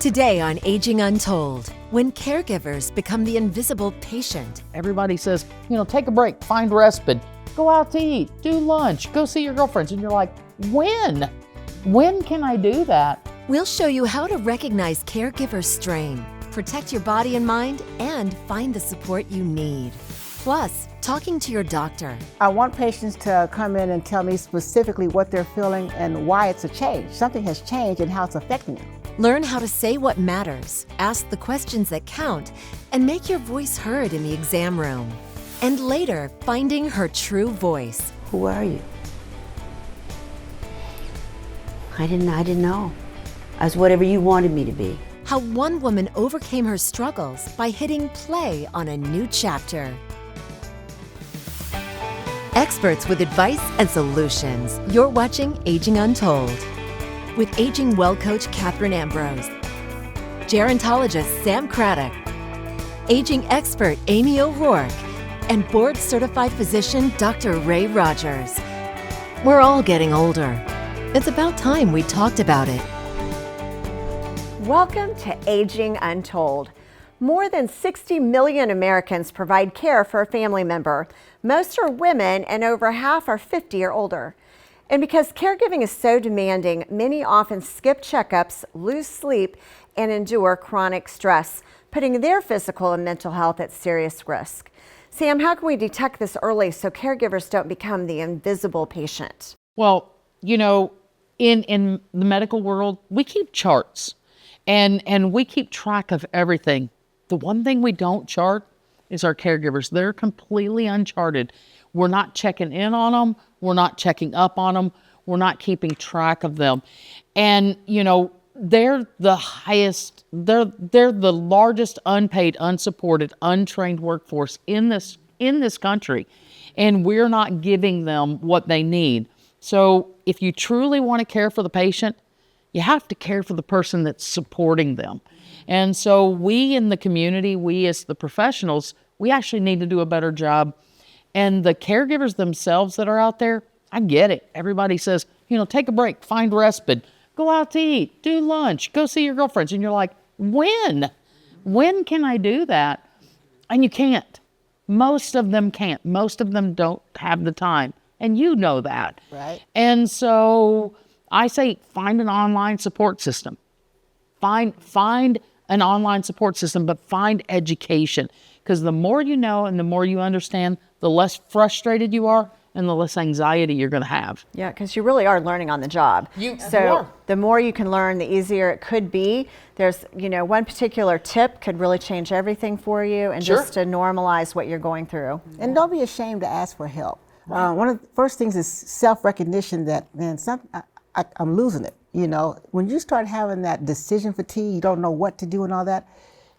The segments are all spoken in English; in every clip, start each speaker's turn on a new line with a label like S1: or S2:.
S1: Today on Aging Untold, when caregivers become the invisible patient.
S2: Everybody says, take a break, find respite, go out to eat, do lunch, go see your girlfriends. And you're like, when? When can I do that?
S1: We'll show you how to recognize caregiver strain, protect your body and mind, and find the support you need. Plus, talking to your doctor.
S3: I want patients to come in and tell me specifically what they're feeling and why it's a change. Something has changed and how it's affecting them.
S1: Learn how to say what matters, ask the questions that count, and make your voice heard in the exam room. And later, finding her true voice.
S4: Who are you? I didn't know. I was whatever you wanted me to be.
S1: How one woman overcame her struggles by hitting play on a new chapter. Experts with advice and solutions. You're watching Aging Untold with Aging Well Coach Catherine Ambrose, gerontologist Sam Craddock, aging expert Amy O'Rourke, and board-certified physician Dr. Ray Rogers. We're all getting older. It's about time we talked about it.
S5: Welcome to Aging Untold. More than 60 million Americans provide care for a family member. Most are women and over half are 50 or older. And because caregiving is so demanding, many often skip checkups, lose sleep, and endure chronic stress, putting their physical and mental health at serious risk. Sam, how can we detect this early so caregivers don't become the invisible patient?
S2: Well, in the medical world, we keep charts and we keep track of everything. The one thing we don't chart is our caregivers. They're completely uncharted. We're not checking in on them. We're not checking up on them. We're not keeping track of them. And, they're the highest, they're the largest unpaid, unsupported, untrained workforce in this country. And we're not giving them what they need. So if you truly want to care for the patient, you have to care for the person that's supporting them. And so we in the community, we as the professionals, we actually need to do a better job. And the caregivers themselves that are out there, I get it. Everybody says, take a break, find respite, go out to eat, do lunch, go see your girlfriends. And you're like, when? When can I do that? And you can't. Most of them can't. Most of them don't have the time. And you know that.
S3: Right.
S2: And so I say find an online support system. Find an online support system, but find education. Because the more you know and the more you understand, the less frustrated you are and the less anxiety you're going to have.
S5: Yeah, because you really are learning on the job.
S2: You are.
S5: The more you can learn, the easier it could be. There's, one particular tip could really change everything for you, and
S2: Sure.
S5: just to normalize what you're going through.
S3: And don't be ashamed to ask for help. One of the first things is self-recognition that, man, I'm losing it. When you start having that decision fatigue, you don't know what to do and all that,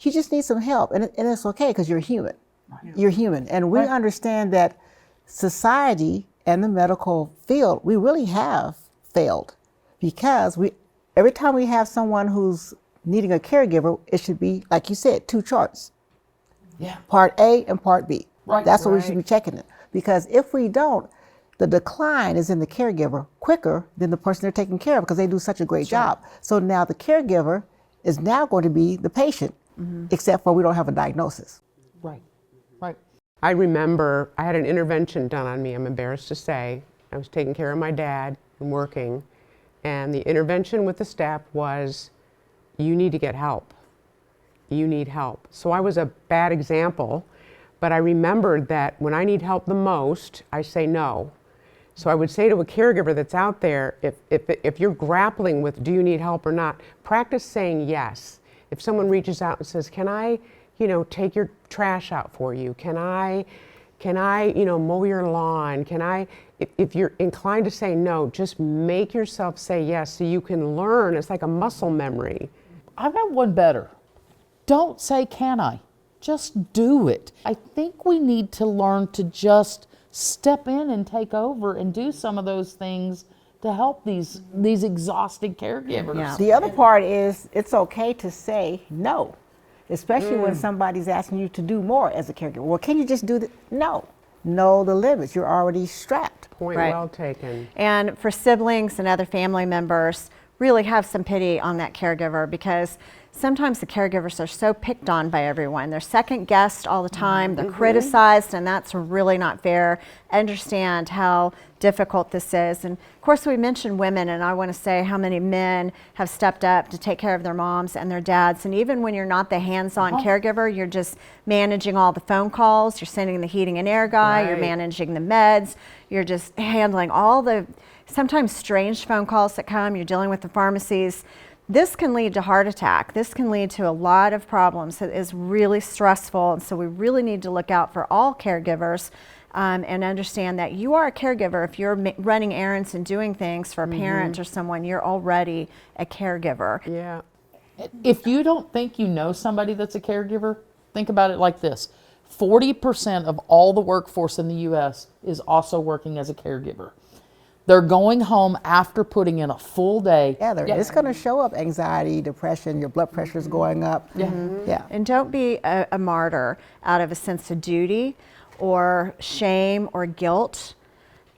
S3: you just need some help. And it's okay because you're human. Right. You're human. And we understand that society and the medical field, we really have failed because every time we have someone who's needing a caregiver, it should be, like you said, 2 charts.
S2: Yeah.
S3: Part A and Part B.
S2: Right.
S3: That's what we should be checking it. Because if we don't, the decline is in the caregiver quicker than the person they're taking care of because they do such a great job. So now the caregiver is now going to be the patient, except for we don't have a diagnosis.
S2: Right.
S6: I remember I had an intervention done on me, I'm embarrassed to say. I was taking care of my dad and working, and the intervention with the staff was, you need to get help. You need help. So I was a bad example, but I remembered that when I need help the most, I say no. So I would say to a caregiver that's out there, if you're grappling with do you need help or not, practice saying yes. If someone reaches out and says, can I, take your trash out for you? Can I, mow your lawn? If you're inclined to say no, just make yourself say yes so you can learn. It's like a muscle memory.
S2: I've got one better. Don't say, can I? Just do it. I think we need to learn to just step in and take over and do some of those things to help these exhausted caregivers.
S5: Yeah.
S3: The other part is it's okay to say no, especially when somebody's asking you to do more as a caregiver. Well, can you just do no? Know the limits. You're already strapped.
S6: Point
S5: Right.
S6: well taken.
S5: And for siblings and other family members, really have some pity on that caregiver because sometimes the caregivers are so picked on by everyone. They're second guessed all the time, they're criticized, and that's really not fair. Understand how difficult this is. And of course, we mentioned women, and I want to say how many men have stepped up to take care of their moms and their dads. And even when you're not the hands-on caregiver, you're just managing all the phone calls, you're sending the heating and air guy, you're managing the meds, you're just handling all the sometimes strange phone calls that come, you're dealing with the pharmacies. This can lead to heart attack. This can lead to a lot of problems. It is really stressful, and so we really need to look out for all caregivers and understand that you are a caregiver. If you're running errands and doing things for a parent or someone, you're already a caregiver.
S6: Yeah.
S2: If you don't think you know somebody that's a caregiver, think about it like this. 40% of all the workforce in the U.S. is also working as a caregiver. They're going home after putting in a full day.
S3: Yeah, it's going to show up anxiety, depression, your blood pressure is going up. Yeah.
S5: And don't be a martyr out of a sense of duty or shame or guilt.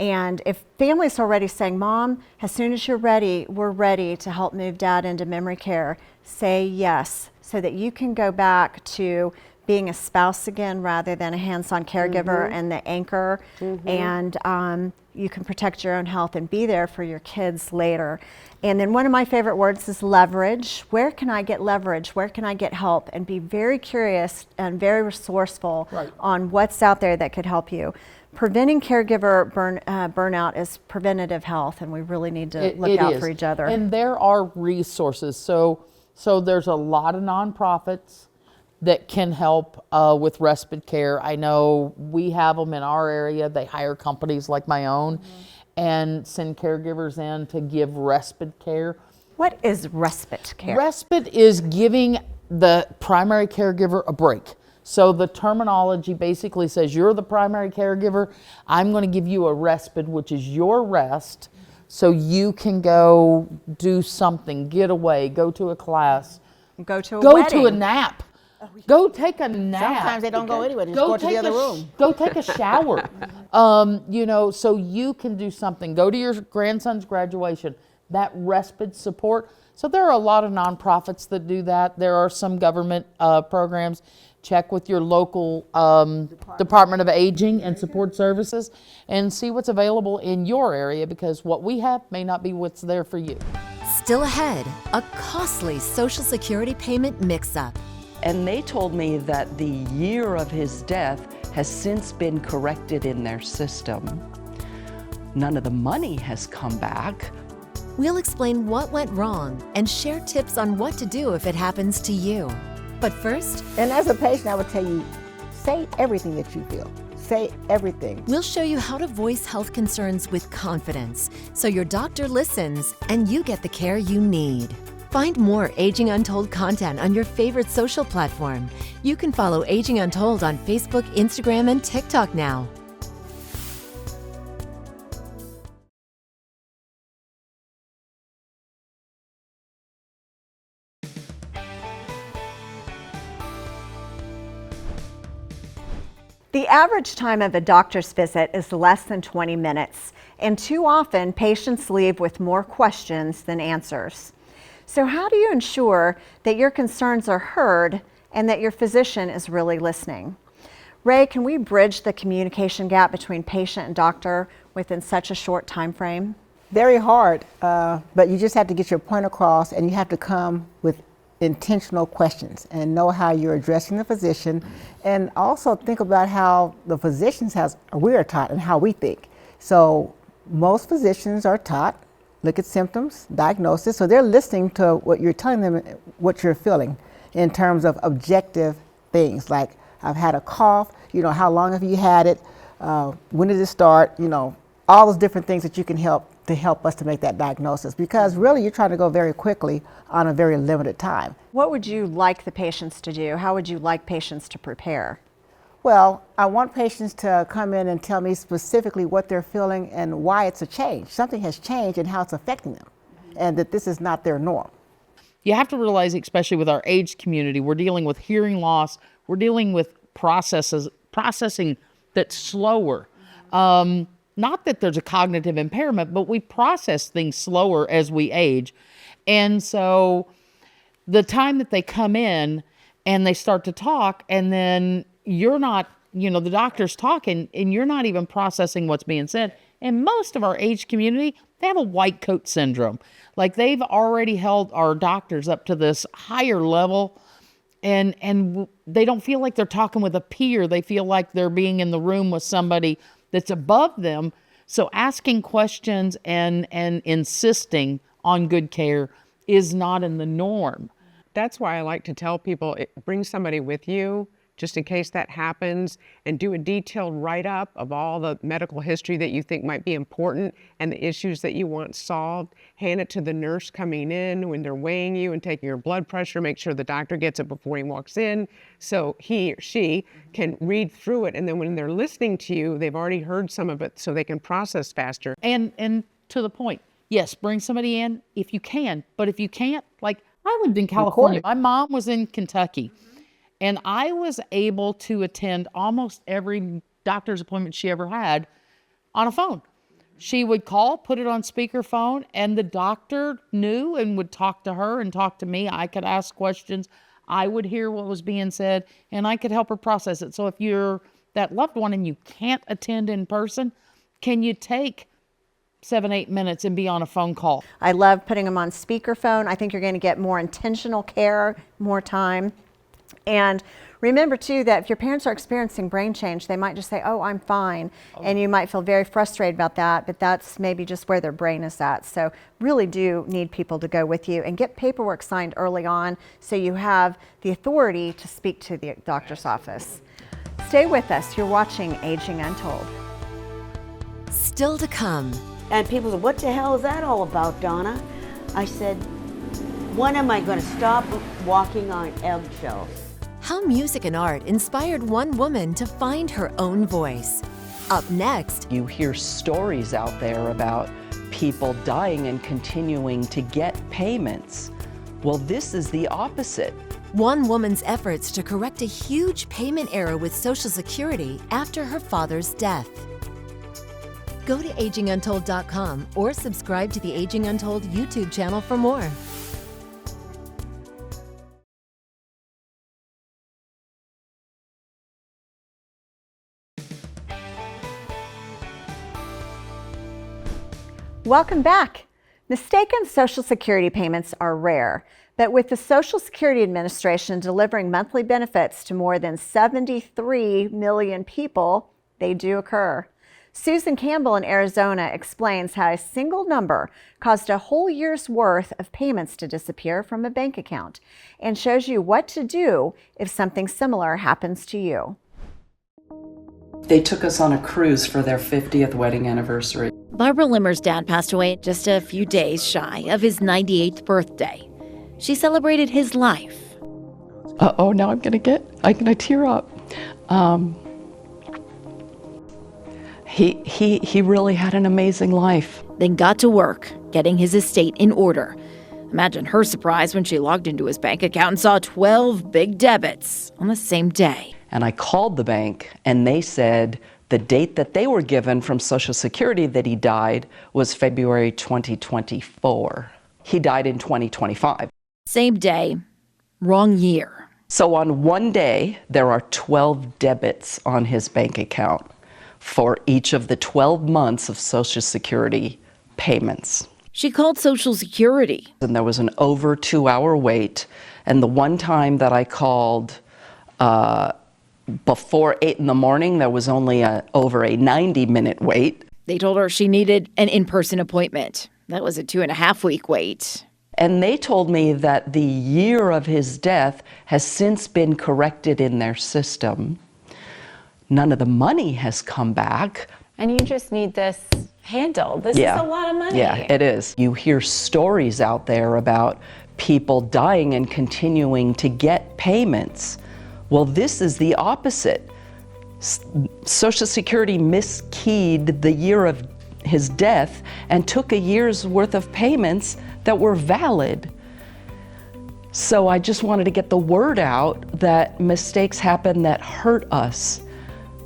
S5: And if family's already saying, Mom, as soon as you're ready, we're ready to help move Dad into memory care, say yes, so that you can go back to being a spouse again rather than a hands-on caregiver and the anchor, and you can protect your own health and be there for your kids later. And then one of my favorite words is leverage. Where can I get leverage? Where can I get help? And be very curious and very resourceful on what's out there that could help you. Preventing caregiver burnout is preventative health, and we really need to look out for each other.
S2: And there are resources. So there's a lot of nonprofits that can help with respite care. I know we have them in our area. They hire companies like my own and send caregivers in to give respite care.
S5: What is respite care?
S2: Respite is giving the primary caregiver a break. So the terminology basically says you're the primary caregiver. I'm going to give you a respite, which is your rest, so you can go do something, get away, go to a class,
S5: Go to a
S2: go
S5: wedding.
S2: to a nap. Go take a nap.
S3: Sometimes they don't go anywhere. They just go to the other room.
S2: Go take a shower. You know, so you can do something. Go to your grandson's graduation. That respite support. So there are a lot of nonprofits that do that. There are some government programs. Check with your local Department of Aging and Support Services and see what's available in your area, because what we have may not be what's there for you.
S1: Still ahead, a costly Social Security payment mix-up.
S7: And they told me that the year of his death has since been corrected in their system. None of the money has come back.
S1: We'll explain what went wrong and share tips on what to do if it happens to you. But first,
S3: And as a patient, I would tell you, say everything that you feel. Say everything.
S1: we'll show you how to voice health concerns with confidence so your doctor listens and you get the care you need. Find more Aging Untold content on your favorite social platform. You can follow Aging Untold on Facebook, Instagram, and TikTok now.
S5: The average time of a doctor's visit is less than 20 minutes, and too often patients leave with more questions than answers. So how do you ensure that your concerns are heard and that your physician is really listening? Ray, can we bridge the communication gap between patient and doctor within such a short time frame?
S3: Very hard, but you just have to get your point across, and you have to come with intentional questions and know how you're addressing the physician, and also think about how the physicians we are taught and how we think. So most physicians are taught, look at symptoms, diagnosis, so they're listening to what you're telling them, what you're feeling in terms of objective things like, I've had a cough, how long have you had it, when did it start, all those different things that you can help us to make that diagnosis, because really you're trying to go very quickly on a very limited time.
S5: What would you like the patients to do? How would you like patients to prepare?
S3: Well, I want patients to come in and tell me specifically what they're feeling and why it's a change. Something has changed and how it's affecting them, and that this is not their norm.
S2: You have to realize, especially with our aged community, we're dealing with hearing loss. We're dealing with processing that's slower. Not that there's a cognitive impairment, but we process things slower as we age. And so the time that they come in and they start to talk, and then you're not, the doctor's talking and you're not even processing what's being said. And most of our age community, they have a white coat syndrome. Like, they've already held our doctors up to this higher level, and they don't feel like they're talking with a peer. They feel like they're being in the room with somebody that's above them. So asking questions and insisting on good care is not in the norm.
S6: That's why I like to tell people, bring somebody with you just in case that happens, and do a detailed write-up of all the medical history that you think might be important and the issues that you want solved. Hand it to the nurse coming in when they're weighing you and taking your blood pressure. Make sure the doctor gets it before he walks in, so he or she can read through it. And then when they're listening to you, they've already heard some of it, so they can process faster.
S2: And to the point, yes, bring somebody in if you can. But if you can't, like, I lived in California. My mom was in Kentucky. And I was able to attend almost every doctor's appointment she ever had on a phone. She would call, put it on speakerphone, and the doctor knew and would talk to her and talk to me. I could ask questions. I would hear what was being said, and I could help her process it. So if you're that loved one and you can't attend in person, can you take 7-8 minutes and be on a phone call?
S5: I love putting them on speakerphone. I think you're going to get more intentional care, more time. And remember, too, that if your parents are experiencing brain change, they might just say, oh, I'm fine. And you might feel very frustrated about that, but that's maybe just where their brain is at. So really do need people to go with you, and get paperwork signed early on so you have the authority to speak to the doctor's office. Stay with us. You're watching Aging Untold.
S1: Still to come.
S4: And people said, what the hell is that all about, Donna? I said, when am I going to stop walking on eggshells?
S1: How music and art inspired one woman to find her own voice. Up next,
S7: You hear stories out there about people dying and continuing to get payments. Well, this is the opposite.
S1: one woman's efforts to correct a huge payment error with Social Security after her father's death. Go to aginguntold.com or subscribe to the Aging Untold YouTube channel for more.
S5: Welcome back. Mistaken Social Security payments are rare, but with the Social Security Administration delivering monthly benefits to more than 73 million people, they do occur. Susan Campbell in Arizona explains how a single number caused a whole year's worth of payments to disappear from a bank account, and shows you what to do if something similar happens to you.
S8: They took us on a cruise for their 50th wedding anniversary.
S9: Barbara Limmer's dad passed away just a few days shy of his 98th birthday. She celebrated his life.
S7: Uh-oh, now I'm gonna tear up. He really had an amazing life.
S9: Then got to work, getting his estate in order. Imagine her surprise when she logged into his bank account and saw 12 big debits on the same day.
S7: And I called the bank, and they said the date that they were given from Social Security that he died was February 2024. He died in 2025.
S9: Same day, wrong year.
S7: So on one day, there are 12 debits on his bank account for each of the 12 months of Social Security payments.
S9: She called Social Security.
S7: And there was an over 2-hour wait. And the one time that I called before 8 in the morning, there was only over a 90-minute wait.
S9: They told her she needed an in-person appointment. That was a 2.5-week wait.
S7: And they told me that the year of his death has since been corrected in their system. None of the money has come back.
S10: And you just need this handled. This is a lot of money.
S7: Yeah, it is. You hear stories out there about people dying and continuing to get payments. Well, this is the opposite. Social Security miskeyed the year of his death and took a year's worth of payments that were valid. So I just wanted to get the word out that mistakes happen that hurt us,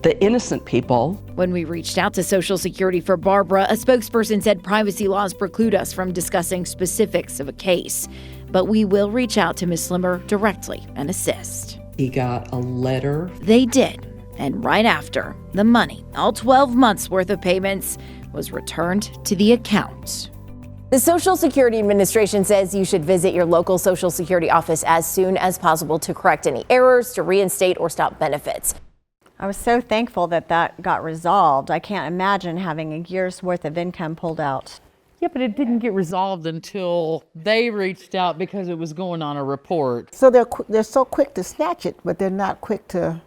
S7: the innocent people.
S9: When we reached out to Social Security for Barbara, a spokesperson said privacy laws preclude us from discussing specifics of a case. but we will reach out to Ms. Slimmer directly and assist.
S8: He got a letter.
S9: They did, and right after, the money, all 12 months worth of payments, was returned to the account.
S11: The Social Security Administration says you should visit your local Social Security office as soon as possible to correct any errors, to reinstate or stop benefits.
S5: I was so thankful that that got resolved. I can't imagine having a year's worth of income pulled out.
S2: Yeah, but it didn't get resolved until they reached out because it was going on a report.
S3: So they're so quick to snatch it, but they're not quick to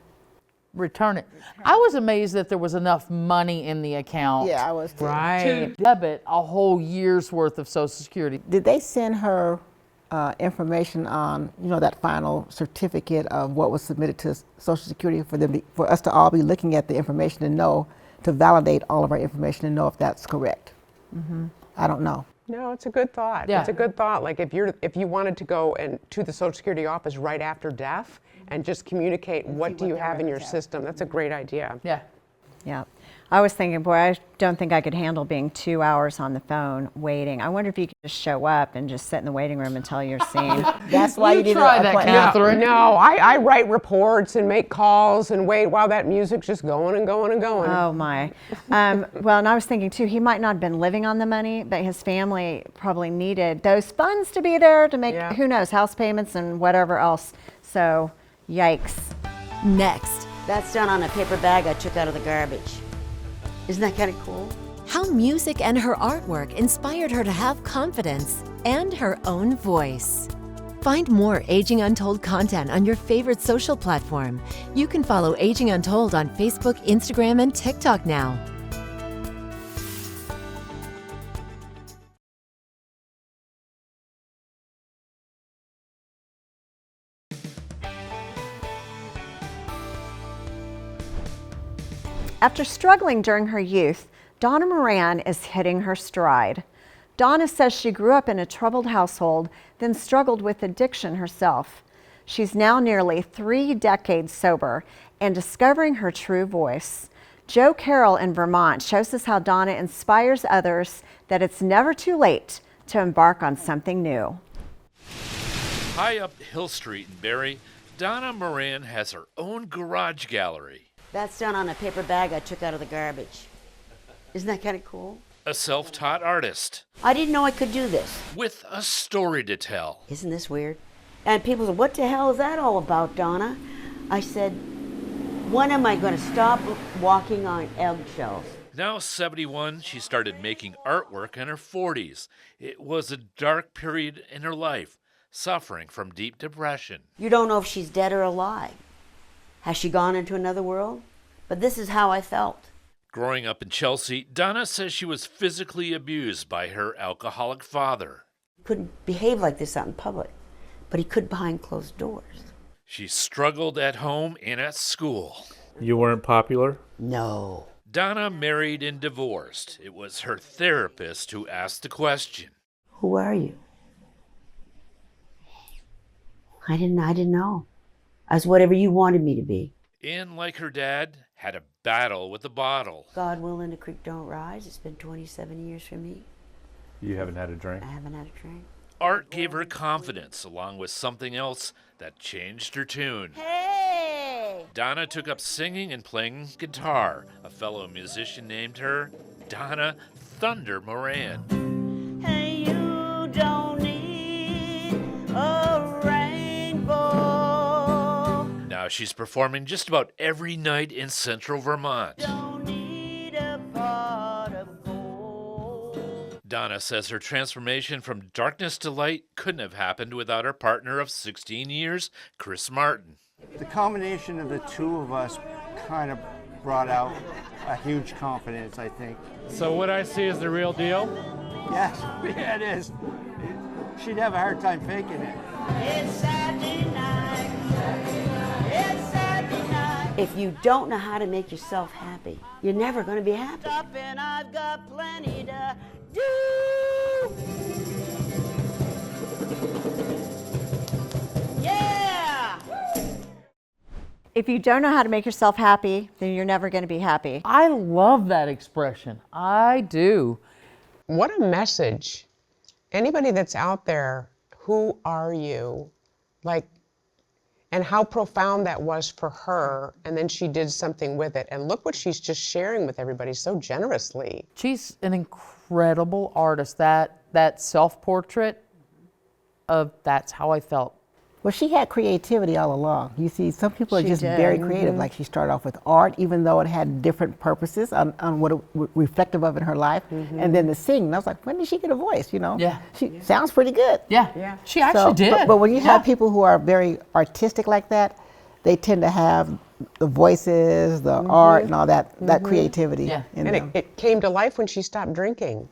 S2: return it. I was amazed that there was enough money in the account.
S3: Yeah, I was too.
S2: To debit a whole year's worth of Social Security.
S3: Did they send her information on, that final certificate of what was submitted to Social Security for us to all be looking at the information and know, to validate all of our information and know if that's correct? Mm-hmm. I don't know.
S6: No, it's a good thought.
S2: Yeah.
S6: It's a good thought. Like if you wanted to go to the Social Security office right after death and just communicate what do you have in your system, that's a great idea.
S2: Yeah.
S5: Yeah. I was thinking, boy, I don't think I could handle being 2 hours on the phone waiting. I wonder if you could just show up and just sit in the waiting room until you're seen.
S3: That's why you need
S2: try
S3: an
S2: that,
S3: appointment.
S2: Catherine.
S6: No, I write reports and make calls and wait while that music's just going and going and going.
S5: Oh my. Well, and I was thinking too, he might not have been living on the money, but his family probably needed those funds to be there to make, who knows, house payments and whatever else. So, yikes.
S1: Next,
S4: That's done on a paper bag I took out of the garbage. Isn't that kind of cool?
S1: how music and her artwork inspired her to have confidence and her own voice. Find more Aging Untold content on your favorite social platform. You can follow Aging Untold on Facebook, Instagram, and TikTok now.
S5: After struggling during her youth, Donna Moran is hitting her stride. Donna says she grew up in a troubled household, then struggled with addiction herself. She's now nearly 3 decades sober and discovering her true voice. Joe Carroll in Vermont shows us how Donna inspires others that it's never too late to embark on something new.
S12: High up Hill Street in Barrie, Donna Moran has her own garage gallery.
S4: That's done on a paper bag I took out of the garbage. Isn't that kind of cool?
S12: A self-taught artist
S4: I didn't know I could do this.
S12: with a story to tell.
S4: Isn't this weird? And people said, what the hell is that all about, Donna? I said, when am I going to stop walking on eggshells?
S12: Now 71, she started making artwork in her 40s. It was a dark period in her life, suffering from deep depression.
S4: You don't know if she's dead or alive. Has she gone into another world? But this is how I felt.
S12: Growing up in Chelsea, Donna says she was physically abused by her alcoholic father.
S4: Couldn't behave like this out in public, but he could behind closed doors.
S12: She struggled at home and at school.
S13: You weren't popular?
S4: No.
S12: Donna married and divorced. It was her therapist who asked the question.
S4: Who are you? I didn't know. I was whatever you wanted me to be.
S12: And like her dad, had a battle with the bottle.
S4: God willing, the creek don't rise. It's been 27 years for me.
S13: You haven't had a drink?
S4: I haven't had a drink.
S12: Art gave her confidence, along with something else that changed her tune.
S4: Hey!
S12: Donna took up singing and playing guitar. A fellow musician named her Donna Thunder Moran.
S4: Hey, you don't need a rainbow.
S12: Now she's performing just about every night in central Vermont.
S4: Don't need a pot of gold.
S12: Donna says her transformation from darkness to light couldn't have happened without her partner of 16 years, Chris Martin.
S14: The combination of the two of us kind of brought out a huge confidence, I think.
S13: So what I see is the real deal?
S14: Yes, yeah, it is. She'd have a hard time faking it.
S4: It's Saturday night. It's Saturday night. If you don't know how to make yourself happy, you're never going to be happy. And I've got plenty to do. Yeah!
S5: If you don't know how to make yourself happy, then you're never going to be happy.
S2: I love that expression. I do.
S6: What a message. Anybody that's out there who are you? Like, and how profound that was for her, and then she did something with it. And look what she's just sharing with everybody so generously.
S2: She's an incredible artist. That self-portrait of that's how I felt.
S3: Well, she had creativity all along. You see, some people are
S5: She
S3: just
S5: did.
S3: very creative. Like she started off with art, even though it had different purposes on what it reflective of in her life. And then the singing, I was like, when did she get a voice? You know,
S2: Yeah.
S3: she sounds pretty good.
S2: Yeah. She actually did.
S3: But when you have people who are very artistic like that, they tend to have the voices, the art, and all that creativity.
S2: Yeah.
S3: in
S6: And
S3: them.
S6: it came to life when she stopped drinking.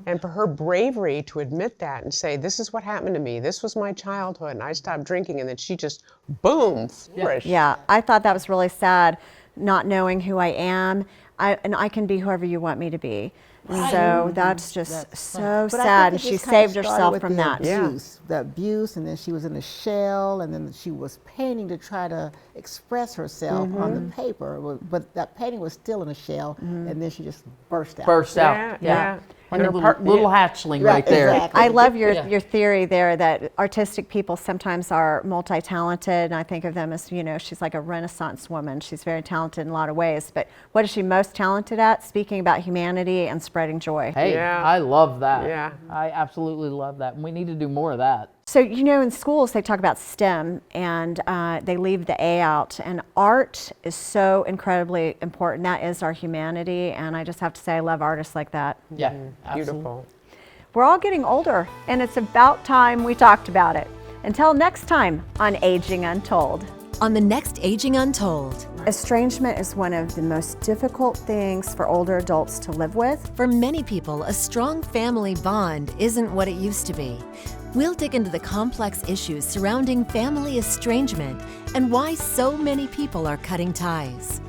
S6: And for her bravery to admit that and say, this is what happened to me, this was my childhood, and I stopped drinking, and then she just, boom, flourished.
S5: Yeah, I thought that was really sad, not knowing who I am. And I can be whoever you want me to be. And so that's just so
S3: But I
S5: sad, and
S3: think it
S5: she
S3: just kind of
S5: saved
S3: started
S5: herself
S3: with
S5: from
S3: the
S5: that.
S3: abuse, the abuse, and then she was in a shell, and then she was painting to try to express herself on the paper, but that painting was still in a shell, and then she just burst out.
S2: Burst out.
S6: Yeah.
S2: Like a little hatchling right there.
S3: Exactly.
S5: I love your theory there that artistic people sometimes are multi-talented, and I think of them as, you know, she's like a Renaissance woman. She's very talented in a lot of ways, but what is she most talented at? Speaking about humanity and spreading joy.
S2: Hey,
S6: Yeah.
S2: I love that.
S6: Yeah.
S2: I absolutely love that. And we need to do more of that.
S5: So, you know, in schools they talk about STEM and they leave the A out, and art is so incredibly important. That is our humanity, and I just have to say I love artists like that.
S2: Yeah.
S6: Beautiful.
S5: We're all getting older, and it's about time we talked about it. Until next time on Aging Untold.
S1: On the next Aging Untold.
S5: Estrangement is one of the most difficult things for older adults to live with.
S1: For many people, a strong family bond isn't what it used to be. We'll dig into the complex issues surrounding family estrangement and why so many people are cutting ties.